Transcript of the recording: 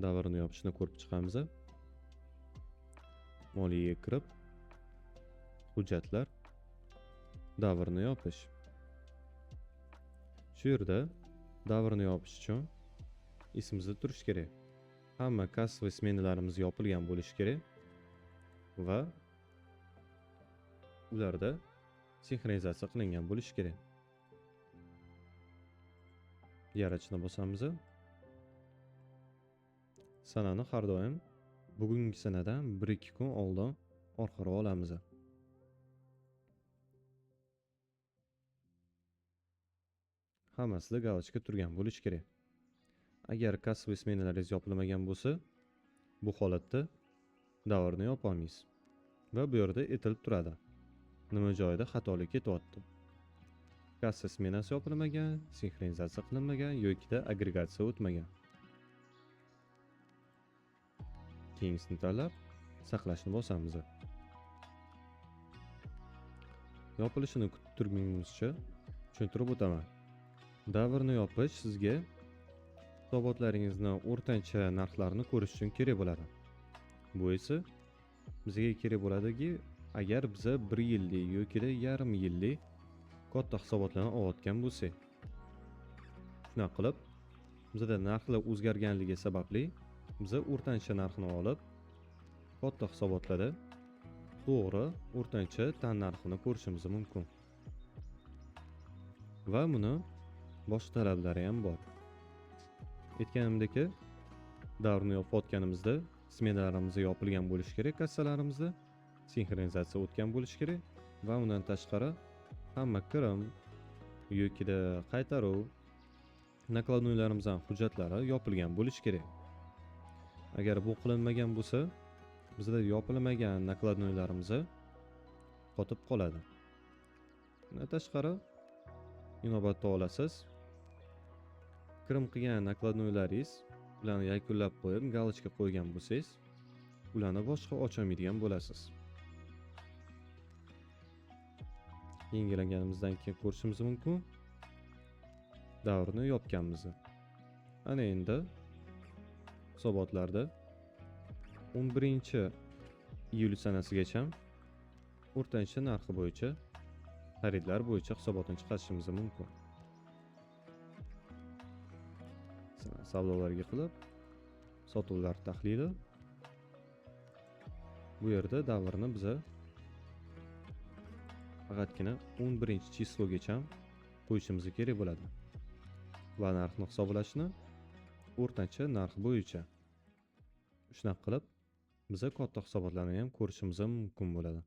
davrni yopishni ko'rib chiqamiz. Moliyaga kirib, hujjatlar, davrni yopish. Shu yerda davrni yopish uchun ismimizda turish kerak. Hamma kassaviy smenalarimiz yopilgan bo'lishi kerak va ularda sinxronizatsiya qilingan bo'lishi kerak. Yaratishni bosamiz. Sanani har doim bugungi sanadan 1-2 kun oldin orqaga olamiz. Hammasida galochka turgan bo'lishi kerak. Agar kassaviy smenalaringiz yopilmagan bo'lsa, bu holatda davrni yopa olmaysiz va bu yerda aytilib turadi. Nima joyda xatolik ketyapti. Kassa smenasi yopilmagan, sinxronizatsiya qilinmagan yoki agregatsiya o'tmagan. Keyingisini tanlab, saqlashni bosamiz. Yopilishini kutib turgunimizcha tushuntirib o'taman. Davrni yopish sizga hisobotlaringizni o'rtancha narxlarini ko'rish uchun kerak bo'ladi. Bu esa bizga kerak bo'ladiki, agar biz 1 yillik yoki yarim yillik katta hisobotlarni olayotgan bo'lsak, shuna qilib, bizda narxlar o'zgarganligi sababli biz o'rtancha narxni olib, katta hisobotlarda to'g'ri o'rtancha tan narxini ko'rishimiz mumkin. Va buni boshqa talablari ham bor. Aytganimdek, davrni yopayotganimizda smenalarimiz yopilgan bo'lishi kerak, kassalarimizda sinxronizatsiya o'tgan bo'lishi kerak va undan tashqari hamma kirim yoki qaytaruv nakladnoylarimizning hujjatlari yopilgan bo'lishi kerak. Agar bu qilinmagan bo'lsa, bizda yopilmagan nakladnoylarimiz qotib qoladi. Undan tashqari inobatga olasiz, kirim qilgan nakladnoylaringiz ularni yakunlab qo'yib, galochka qo'ygan bo'lsangiz, ularni boshqa ocholmaydigan bo'lasiz. Yangilanganimizdan keyin ko'rishimiz mumkin. Davrni yopganmizni. Ana endi hisobotlarda 11-iyul sanasigacha o'rtancha narxi bo'yicha xaridlar bo'yicha hisobotni chiqarishimiz mumkin. Savdolarga qilib, sotuvlar tahlili. Bu yerda davrni biz faqatgina 11-chislogacha qo'yishimiz kerak bo'ladi. Va narxni hisoblashni o'rtancha narx bo'yicha. Shunaqa qilib, biz katta hisobotlarni ham ko'rishimiz mumkin bo'ladi.